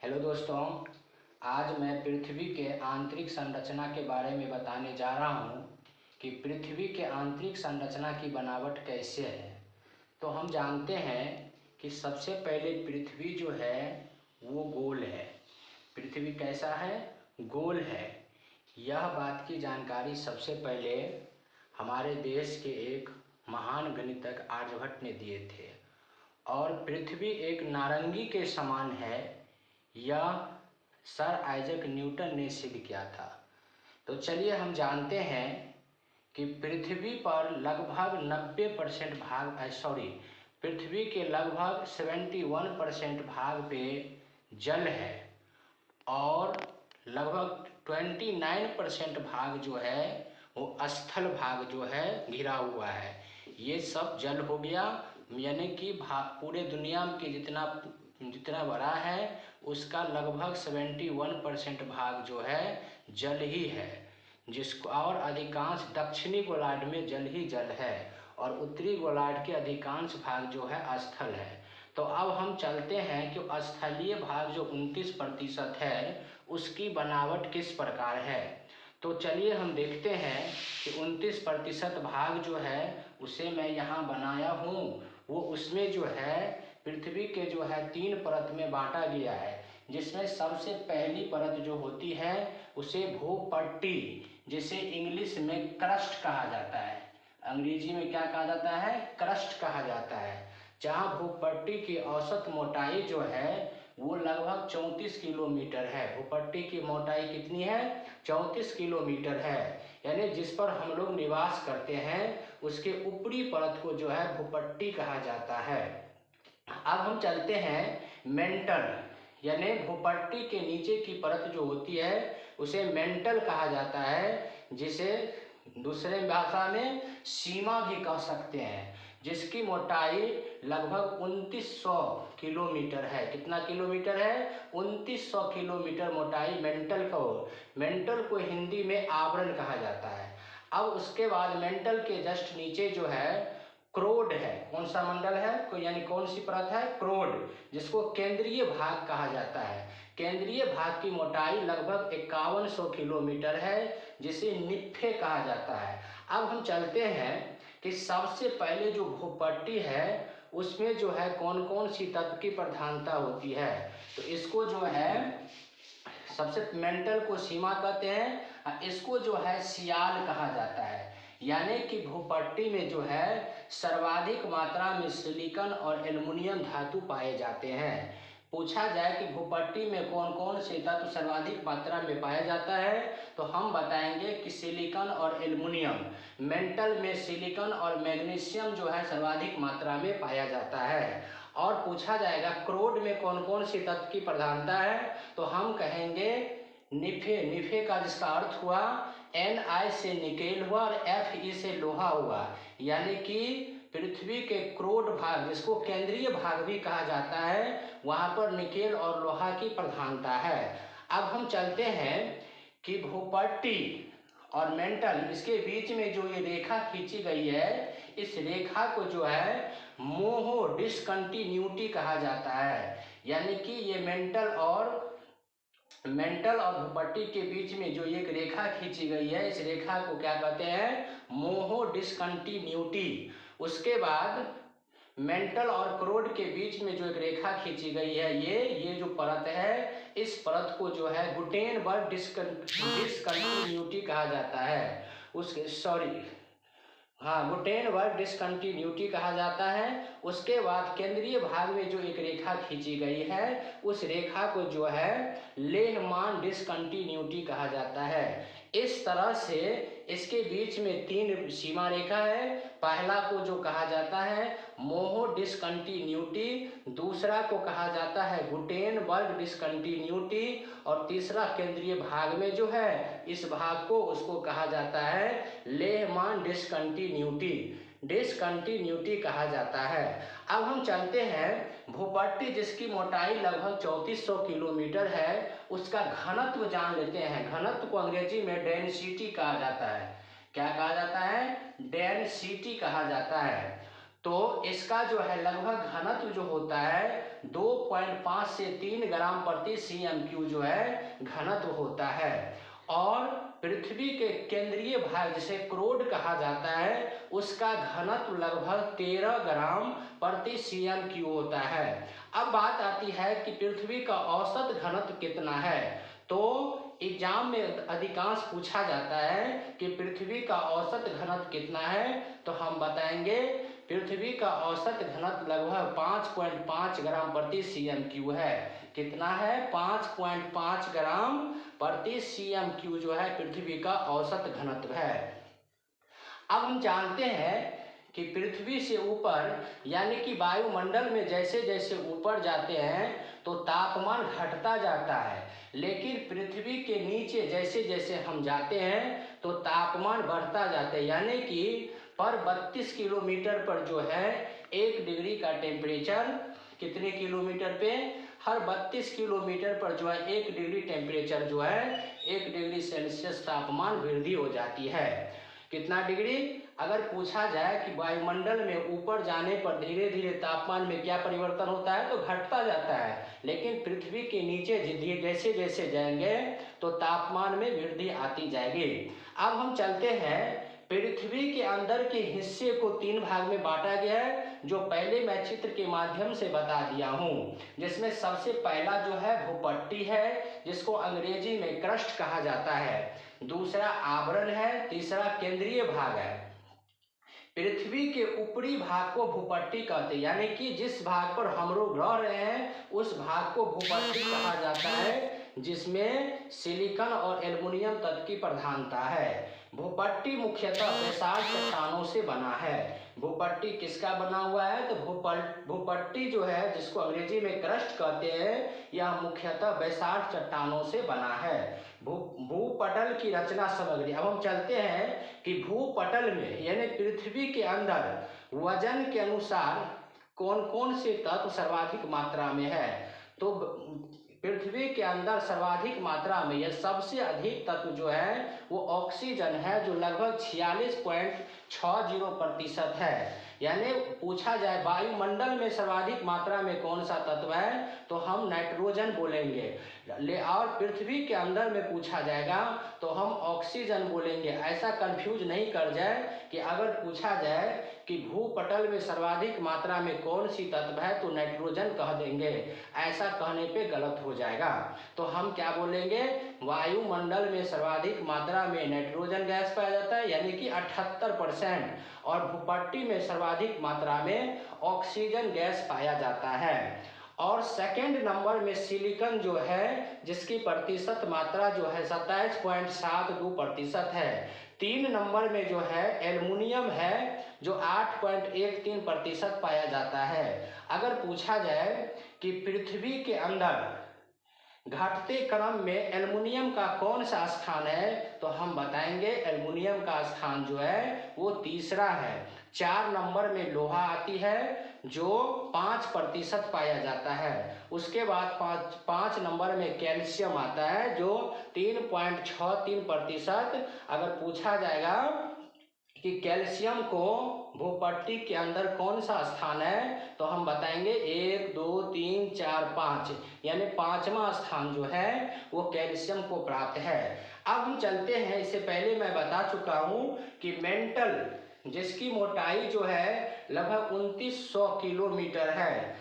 Hello दोस्तों, आज मैं पृथ्वी के आंतरिक संरचना के बारे में बताने जा रहा हूँ कि पृथ्वी के आंतरिक संरचना की बनावट कैसे है। तो हम जानते हैं कि सबसे पहले पृथ्वी जो है वो गोल है। पृथ्वी कैसा है? गोल है। यह बात की जानकारी सबसे पहले हमारे देश के एक महान गणितज्ञ आर्यभट्ट ने दिए थे। और पृथ्वी एक नारंगी के समान है, यह सर आइजैक न्यूटन ने सिद्ध किया था। तो चलिए हम जानते हैं कि पृथ्वी पर लगभग 90% पृथ्वी के लगभग 71% भाग पे जल है और लगभग 29% भाग जो है वो स्थल भाग जो है घिरा हुआ है। ये सब जल हो गया, यानी कि पूरे दुनिया के जितना बड़ा है उसका लगभग 71% भाग जो है जल ही है, जिसको और अधिकांश दक्षिणी गोलार्ध में जल ही जल है और उत्तरी गोलार्ध के अधिकांश भाग जो है स्थल है। तो अब हम चलते हैं कि स्थलीय भाग जो 29% है उसकी बनावट किस प्रकार है। तो चलिए हम देखते हैं कि 29% भाग जो है उसे मैं यहाँ बनाया हूँ। वो उसमें जो है पृथ्वी के जो है 3 परत में बांटा गया है, जिसमें सबसे पहली परत जो होती है उसे भूपट्टी, जिसे इंग्लिश में क्रस्ट कहा जाता है, अंग्रेजी में क्या कहा जाता है? क्रस्ट कहा जाता है। जहाँ भूपट्टी की औसत मोटाई जो है वो लगभग 34 किलोमीटर है। भूपट्टी की मोटाई कितनी है? 34 किलोमीटर है। यानी जिस पर हम लोग निवास करते हैं उसके ऊपरी परत को जो है भूपट्टी कहा जाता है। अब हम चलते हैं मेंटल, यानी भूपट्टी के नीचे की परत जो होती है उसे मेंटल कहा जाता है, जिसे दूसरे भाषा में सीमा भी कह सकते हैं, जिसकी मोटाई लगभग 2900 किलोमीटर है। कितना किलोमीटर है? 2900 किलोमीटर मोटाई मेंटल को हिंदी में आवरण कहा जाता है। अब उसके बाद मेंटल के जस्ट नीचे जो है क्रोड है। कौन सा मंडल है, यानी कौन सी परत है? क्रोड, जिसको केंद्रीय भाग कहा जाता है। केंद्रीय भाग की मोटाई लगभग 5100 किलोमीटर है, जिसे निफ्फे कहा जाता है। अब हम चलते हैं कि सबसे पहले जो भूपट्टी है उसमें जो है कौन कौन सी तत्व की प्रधानता होती है। तो इसको जो है सबसे मेंटल को सीमा कहते हैं, इसको जो है सियाल कहा जाता है। यानी कि भूपट्टी में जो है सर्वाधिक मात्रा में सिलिकॉन और एल्युमिनियम धातु पाए जाते हैं। पूछा जाए कि भूपट्टी में कौन कौन से तत्व सर्वाधिक मात्रा में पाया जाता है तो हम बताएंगे कि सिलिकॉन और एल्युमिनियम। मेंटल में सिलिकॉन और मैग्नीशियम जो है सर्वाधिक मात्रा में पाया जाता है। और पूछा जाएगा क्रोड में कौन कौन सी तत्व की प्रधानता है तो हम कहेंगे निफे का जिसका अर्थ हुआ Ni से निकेल हुआ और Fe से लोहा हुआ, यानी कि पृथ्वी के क्रोड भाग, जिसको केंद्रीय भाग भी कहा जाता है, वहां पर निकेल और लोहा की प्रधानता है। अब हम चलते हैं कि भूपट्टी और मेंटल, इसके बीच में जो ये रेखा खींची गई है, इस रेखा को जो है मोहो डिसकंटिन्यूटी कहा जाता है। यानी कि ये मेंटल और भूपट्टी के बीच में जो एक रेखा खींची गई है, इस रेखा को क्या कहते हैं? मोहो डिसकंटिन्यूटी। उसके बाद मेंटल और क्रोड के बीच में जो एक रेखा खींची गई है, ये जो परत है, इस परत को जो है गुटेनबर्ग डिसकंटिन्यूटी कहा जाता है। गुटेनबर्ग डिसकंटिन्यूटी कहा जाता है। उसके बाद केंद्रीय भाग में जो एक रेखा खींची गई है, उस रेखा को जो है लेहमान डिसकंटिन्यूटी कहा जाता है। इस तरह से इसके बीच में 3 सीमा रेखा है। पहला को जो कहा जाता है मोहो डिसकंटिन्यूटी, दूसरा को कहा जाता है गुटेनबर्ग डिसकंटिन्यूटी और तीसरा केंद्रीय भाग में जो है इस भाग को उसको कहा जाता है लेहमान डिसकंटिन्यूटी कहा जाता है। अब हम चलते हैं भूपट्टी, जिसकी मोटाई लगभग 3400 किलोमीटर है, उसका घनत्व जान लेते हैं। घनत्व को अंग्रेजी में डेंसिटी कहा जाता है। क्या कहा जाता है? डेंसिटी कहा जाता है। तो इसका जो है लगभग घनत्व जो होता है 2.5 से 3 ग्राम प्रति CM³ जो है घनत्व होता है। और पृथ्वी के केंद्रीय भाग जिसे क्रोड कहा जाता है उसका घनत्व लगभग 13 ग्राम प्रति CM³ होता है। अब बात आती है कि पृथ्वी का औसत घनत्व कितना है। तो एग्जाम में अधिकांश पूछा जाता है कि पृथ्वी का औसत घनत्व कितना है, तो हम बताएंगे पृथ्वी का औसत घनत्व लगभग 5.5 ग्राम प्रति CM³ है। कितना है? 5.5 ग्राम प्रति CM³ जो है पृथ्वी का औसत घनत्व है। अब हम जानते हैं कि पृथ्वी से ऊपर यानी कि वायुमंडल में जैसे जैसे ऊपर जाते हैं तो तापमान घटता जाता है, लेकिन पृथ्वी के नीचे जैसे जैसे हम जाते हैं तो तापमान बढ़ता जाता है। यानी कि पर 32 किलोमीटर पर जो है 1 डिग्री का टेम्परेचर कितने किलोमीटर पे? हर 32 किलोमीटर पर जो है 1 डिग्री टेम्परेचर जो है 1 डिग्री सेल्सियस तापमान वृद्धि हो जाती है। कितना डिग्री? अगर पूछा जाए कि वायुमंडल में ऊपर जाने पर धीरे धीरे तापमान में क्या परिवर्तन होता है, तो घटता जाता है, लेकिन पृथ्वी के नीचे जैसे जैसे जाएंगे तो तापमान में वृद्धि आती जाएगी। अब हम चलते हैं, पृथ्वी के अंदर के हिस्से को 3 भाग में बांटा गया है, जो पहले मैं चित्र के माध्यम से बता दिया हूँ, जिसमें सबसे पहला जो है भूपट्टी है जिसको अंग्रेजी में क्रस्ट कहा जाता है, दूसरा आवरण है, तीसरा केंद्रीय भाग है। पृथ्वी के ऊपरी भाग को भूपट्टी कहते हैं, यानी कि जिस भाग पर हम लोग रह रहे हैं उस भाग को भूपट्टी कहा जाता है, जिसमें सिलिकॉन और एल्युमिनियम तत्व की प्रधानता है। भूपट्टी मुख्यतः बेसाल्ट चट्टानों से बना है। भूपट्टी किसका बना हुआ है? तो भूपट्टी जो है जिसको अंग्रेजी में क्रस्ट कहते हैं, यह मुख्यतः बेसाल्ट चट्टानों से बना है। भूपटल की रचना सामग्री। अब हम चलते हैं कि भूपटल में यानी पृथ्वी के अंदर वजन के अनुसार कौन कौन से तत्व सर्वाधिक मात्रा में है। तो पृथ्वी के अंदर सर्वाधिक मात्रा में यह सबसे अधिक तत्व जो है वो ऑक्सीजन है, जो लगभग 46.60% है। यानी पूछा जाए वायुमंडल में सर्वाधिक मात्रा में कौन सा तत्व है, तो हम नाइट्रोजन बोलेंगे। और पृथ्वी के अंदर में पूछा जाएगा तो हम ऑक्सीजन बोलेंगे। ऐसा कंफ्यूज नहीं कर जाए कि अगर पूछा जाए कि भूपटल में सर्वाधिक मात्रा में कौन सी तत्व है तो नाइट्रोजन कह देंगे, ऐसा कहने पे गलत हो जाएगा। तो हम क्या बोलेंगे? वायुमंडल में सर्वाधिक मात्रा में नाइट्रोजन गैस पाया जाता है यानी कि 78%, और भूपट्टी में सर्वाधिक मात्रा में ऑक्सीजन गैस पाया जाता है। और सेकंड नंबर में सिलिकॉन जो है जिसकी प्रतिशत मात्रा जो है 27.72% है। 3 नंबर में जो है एल्युमिनियम है जो 8.13% पाया जाता है। अगर पूछा जाए कि पृथ्वी के अंदर घटते क्रम में एल्युमिनियम का कौन सा स्थान है, तो हम बताएंगे एल्युमिनियम का स्थान जो है वो तीसरा है। 4 नंबर में लोहा आती है जो 5% पाया जाता है। उसके बाद 5 नंबर में कैल्शियम आता है जो 3.63%। अगर पूछा जाएगा कि कैल्शियम को भूपट्टी के अंदर कौन सा स्थान है, तो हम बताएंगे 1 2 3 4 5, यानी 5वां स्थान जो है वो कैल्शियम को प्राप्त है। अब हम चलते हैं, इससे पहले मैं बता चुका हूँ कि मेंटल जिसकी मोटाई जो है लगभग 2900 किलोमीटर है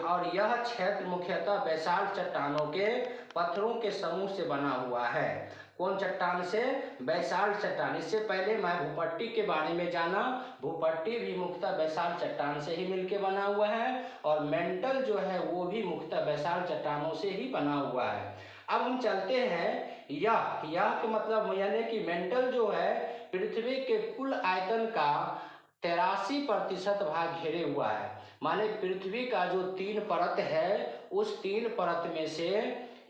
और यह क्षेत्र मुख्यतः बेसाल्ट चट्टानों के पत्थरों के समूह से बना हुआ है। कौन चट्टान से? बेसाल्ट चट्टान। इससे पहले मैं भूपट्टी के बारे में जाना, भूपट्टी भी मुख्यतः बेसाल्ट चट्टान से ही मिलकर बना हुआ है, और मेंटल जो है वो भी मुख्यतः बेसाल्ट चट्टानों से ही बना हुआ है। अब हम चलते हैं, यह का मतलब यानी कि मेंटल जो है पृथ्वी के कुल आयतन का 83% भाग घेरे हुआ है। माने पृथ्वी का जो 3 परत है उस 3 परत में से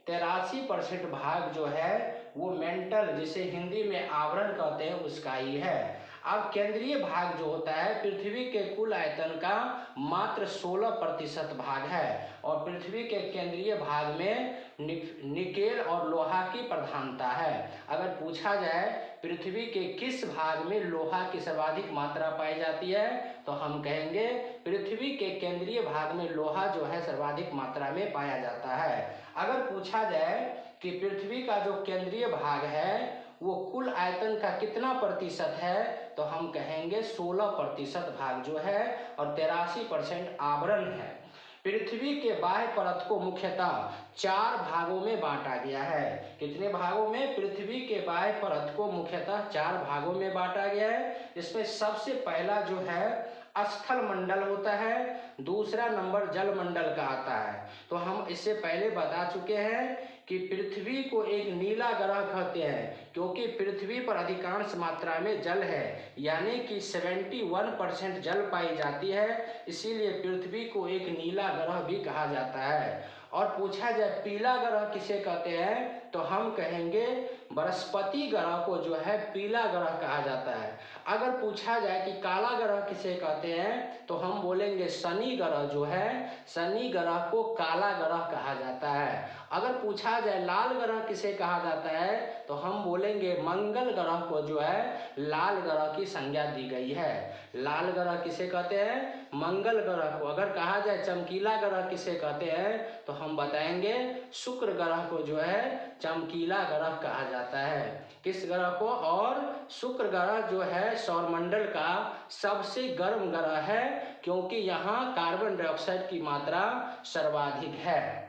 83% भाग जो है वो मेंटल जिसे हिंदी में आवरण कहते हैं उसका ही है। अब केंद्रीय भाग जो होता है पृथ्वी के कुल आयतन का मात्र 16% भाग है और पृथ्वी के केंद्रीय भाग में निकेल और लोहा की प्रधानता है। अगर पूछा जाए पृथ्वी के किस भाग में लोहा की सर्वाधिक मात्रा पाई जाती है तो हम कहेंगे पृथ्वी के केंद्रीय भाग में लोहा जो है सर्वाधिक मात्रा में पाया जाता है। अगर पूछा जाए कि पृथ्वी का जो केंद्रीय भाग है वो कुल आयतन का कितना प्रतिशत है तो हम कहेंगे 16% भाग जो है और 83% आवरण है। पृथ्वी के बाह्य परत को मुख्यतः 4 भागों में बांटा गया है। कितने भागों में? पृथ्वी के बाह्य परत को मुख्यतः 4 भागों में बांटा गया है। इसमें सबसे पहला जो है स्थल मंडल होता है, दूसरा नंबर जल मंडल का आता है। तो हम इससे पहले बता चुके हैं कि पृथ्वी को एक नीला ग्रह कहते हैं क्योंकि पृथ्वी पर अधिकांश मात्रा में जल है, यानी कि 71% जल पाई जाती है, इसीलिए पृथ्वी को एक नीला ग्रह भी कहा जाता है। और पूछा जाए पीला ग्रह किसे कहते हैं तो हम कहेंगे बृहस्पति ग्रह को जो है पीला ग्रह कहा जाता है। अगर पूछा जाए कि काला ग्रह किसे कहते हैं तो हम बोलेंगे शनि ग्रह जो है शनि ग्रह को काला ग्रह कहा जाता है। अगर पूछा जाए लाल ग्रह किसे कहा जाता है तो हम बोलेंगे मंगल ग्रह को जो है लाल ग्रह की संज्ञा दी गई है। लाल ग्रह किसे कहते हैं? मंगल ग्रह को। अगर कहा जाए चमकीला ग्रह किसे कहते हैं तो हम बताएंगे शुक्र ग्रह को जो है चमकीला ग्रह कहा जाता है। किस ग्रह को? और शुक्र ग्रह जो है सौरमंडल का सबसे गर्म ग्रह है क्योंकि यहाँ कार्बन डाइऑक्साइड की मात्रा सर्वाधिक है।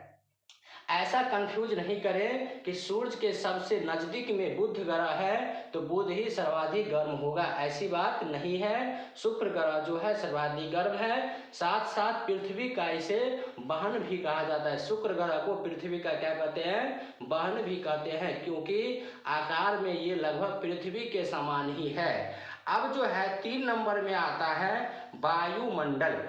ऐसा कंफ्यूज नहीं करें कि सूरज के सबसे नजदीक में बुध ग्रह है तो बुध ही सर्वाधिक गर्म होगा, ऐसी बात नहीं है। शुक्र ग्रह जो है सर्वाधिक गर्म है। साथ साथ पृथ्वी का इसे बहन भी कहा जाता है। शुक्र ग्रह को पृथ्वी का क्या कहते हैं? बहन भी कहते हैं क्योंकि आकार में ये लगभग पृथ्वी के समान ही है। अब जो है 3 नंबर में आता है वायुमंडल।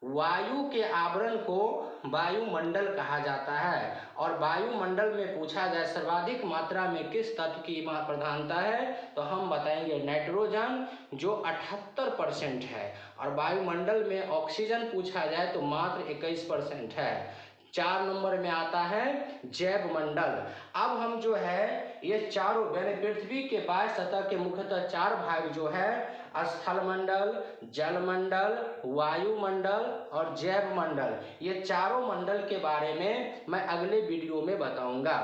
वायु के आवरण को वायुमंडल कहा जाता है और वायुमंडल में पूछा जाए सर्वाधिक मात्रा में किस तत्व की प्रधानता है तो हम बताएंगे नाइट्रोजन जो 78% है और वायुमंडल में ऑक्सीजन पूछा जाए तो मात्र 21% है। 4 नंबर में आता है जैव मंडल। अब हम जो है ये चारों पृथ्वी के बाह्य सतह के मुख्यतः 4 भाग जो है स्थल मंडल, जल मंडल, वायुमंडल और जैव मंडल, ये चारों मंडल के बारे में मैं अगले वीडियो में बताऊंगा।